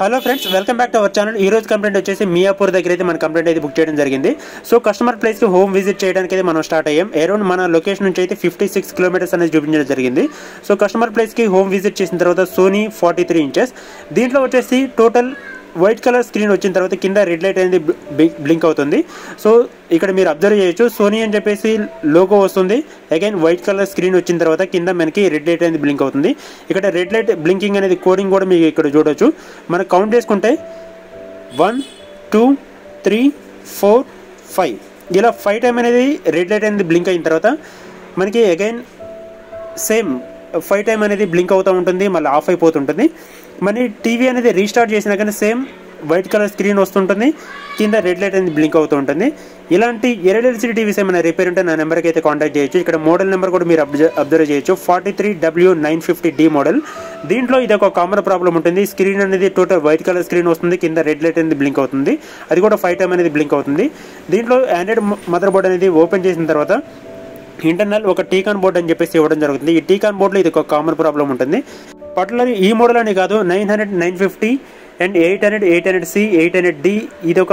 Hello friends, welcome back to our channel. ఈ రోజు complaint వచ్చేసి మియాపూర్ దగ్గర అయితే మన కంప్లైంట్ అయితే బుక్ చేయడం జరిగింది. సో కస్టమర్ ప్లేస్కి హోమ్ విజిట్ చేయడానికి అయితే మనం స్టార్ట్ అయ్యాం. అరౌండ్ మన లొకేషన్ నుంచి అయితే 56 కిలోమీటర్స్ అనేది చూపించడం జరిగింది. సో కస్టమర్ ప్లేస్కి హోమ్ విజిట్ చేసిన తర్వాత సోనీ 43 ఇంచెస్ దీంట్లో వచ్చేసి టోటల్ వైట్ కలర్ స్క్రీన్ వచ్చిన తర్వాత కింద రెడ్ లైట్ అనేది బ్లింక్ అవుతుంది. సో ఇక్కడ మీరు అబ్జర్వ్ చేయొచ్చు, సోనీ అని చెప్పేసి లోగో వస్తుంది. అగైన్ వైట్ కలర్ స్క్రీన్ వచ్చిన తర్వాత కింద మనకి రెడ్ లైట్ అనేది బ్లింక్ అవుతుంది. ఇక్కడ రెడ్ లైట్ బ్లింకింగ్ అనేది కోడింగ్ కూడా మీకు ఇక్కడ చూడొచ్చు. మనం కౌంట్ చేసుకుంటే 1 2 3 4 5 ఇలా 5 టైం అనేది రెడ్ లైట్ అనేది బ్లింక్ అయిన తర్వాత మనకి అగైన్ సేమ్ 5 టైం అనేది బ్లింక్ అవుతూ ఉంటుంది, మళ్ళీ ఆఫ్ అయిపోతుంటుంది. మరి టీవీ అనేది రీస్టార్ట్ చేసినా కానీ సేమ్ వైట్ కలర్ స్క్రీన్ వస్తుంటుంది, కింద రెడ్ లైట్ అనేది బ్లింక్ అవుతూ ఉంటుంది. ఇలాంటి ఎల్ఈడి టీవీస్ ఏమైనా రిపేర్ ఉంటే నా నెంబర్కి అయితే కాంటాక్ట్ చేయొచ్చు. ఇక్కడ మోడల్ నెంబర్ కూడా మీరు అబ్జర్వ్ చేయొచ్చు, 43W950D మోడల్. దీంట్లో ఇది ఒక కామన్ ప్రాబ్లం ఉంటుంది. స్క్రీన్ అనేది టోటల్ వైట్ కలర్ స్క్రీన్ వస్తుంది, కింద రెడ్ లైట్ అనేది బ్లింక్ అవుతుంది. అది కూడా 5 టైం అనేది బ్లింక్ అవుతుంది. దీంట్లో ఆండ్రాయిడ్ మదర్ బోర్డ్ అనేది ఓపెన్ చేసిన తర్వాత ఇంటర్నల్ ఒక టీకాన్ బోర్డ్ అని చెప్పేసి ఇవ్వడం జరుగుతుంది. ఈ టీకాన్ బోర్డులో ఇది ఒక కామన్ ప్రాబ్లం ఉంటుంది. పర్టికులర్ ఈ మోడల్ అని కాదు, 900, 950 అండ్ 800, 800C, 800D ఇది ఒక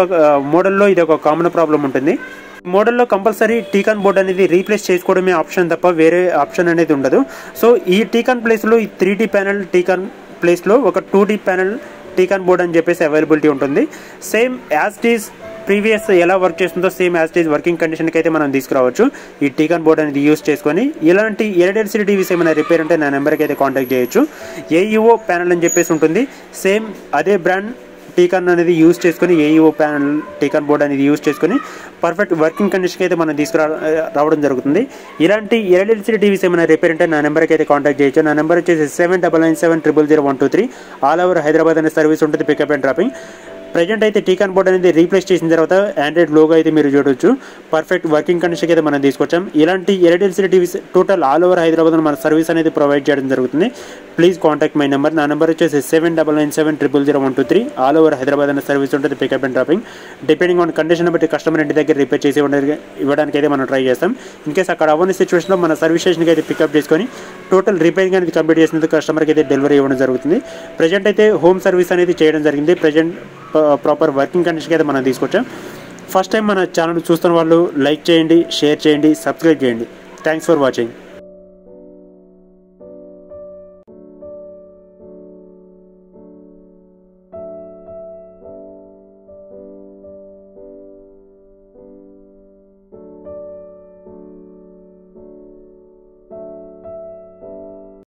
మోడల్లో ఇది ఒక కామన్ ప్రాబ్లం ఉంటుంది. మోడల్లో కంపల్సరీ టీకాన్ బోర్డ్ అనేది రీప్లేస్ చేసుకోవడమే ఆప్షన్ తప్ప వేరే ఆప్షన్ అనేది ఉండదు. సో ఈ టీకాన్ ప్లేస్లో ఈ 3D ప్యానల్ టీకాన్ ప్లేస్లో ఒక 2D ప్యానల్ టీకాన్ బోర్డ్ అని చెప్పేసి అవైలబిలిటీ ఉంటుంది. Same as it is previous ఎలా వర్క్ చేస్తుందో same as it is working కండిషన్కి అయితే మనం తీసుకురావచ్చు ఈ టీకాన్ బోర్డ్ అనేది యూస్ చేసుకొని. ఇలాంటి ఎల్ఈడి టీవీస్ ఏమైనా రిపేర్ ఉంటే నా నెంబర్కి అయితే కాంటాక్ట్ చేయొచ్చు. ఏఈఓ ప్యానల్ అని చెప్పేసి ఉంటుంది. సేమ్ అదే బ్రాండ్ టీకాన్ అనేది యూస్ చేసుకొని ఏఈఓ ప్యానల్ టీకాన్ బోర్డ్ అనేది యూస్ చేసుకొని పర్ఫెక్ట్ వర్కింగ్ కండిషన్కి అయితే మనం రావడం జరుగుతుంది. ఇలాంటి ఎల్ఈడి టీవీస్ ఏమైనా రిపేర్ ఉంటే నా నెంబర్కి అయితే కాంటాక్ట్ చేయొచ్చు. నా నెంబర్ వచ్చేసి 7997000123. ఆల్ ఓవర్ హైదరాబాద్ అనే సర్వీస్ ఉంటుంది, పికప్ అండ్ డ్రాపింగ్. ప్రజెంట్ అయితే టీకాన్ బోర్డ్ అనేది రీప్లేస్ చేసిన తర్వాత ఆండ్రాయిడ్ లోగో అయితే మీరు చూడొచ్చు. పర్ఫెక్ట్ వర్కింగ్ కండిషన్కి అయితే మనం తీసుకొచ్చాం. ఇలాంటి LED TVs total all over Hyderabad మన సర్వీస్ అనేది ప్రొవైడ్ చేయడం జరుగుతుంది. Please contact my number. నా నెంబర్ వచ్చేసి 7997000123. ఆల్ ఓవర్ హైదరాబాద్ అనే సర్వీస్ ఉంటుంది, pickup and dropping. Depending on condition బట్టి కస్టమర్ ఇంటి దగ్గర రిపేర్ చేసి ఇవ్వడానికి అయితే మనం ట్రై చేస్తాం. ఇన్కేస్ అక్కడ అవ్వని సిచ్యువేషన్లో మన సర్వీస్ స్టేషన్కి అయితే పికప్ చేసుకొని టోటల్ రిపేరింగ్ అనేది కంప్లీట్ చేసినందుకు కస్టమర్కి అయితే డెలివరీ ఇవ్వడం జరుగుతుంది. ప్రజెంట్ అయితే హోమ్ సర్వీస్ అనేది చేయడం జరిగింది. ప్రజెంట్ ప్రాపర్ వర్కింగ్ కండిషన్కి అయితే మనం తీసుకొచ్చాం. ఫస్ట్ టైం మన ఛానల్ చూస్తున్న వాళ్ళు లైక్ చేయండి, షేర్ చేయండి, సబ్స్క్రైబ్ చేయండి. Thanks for watching.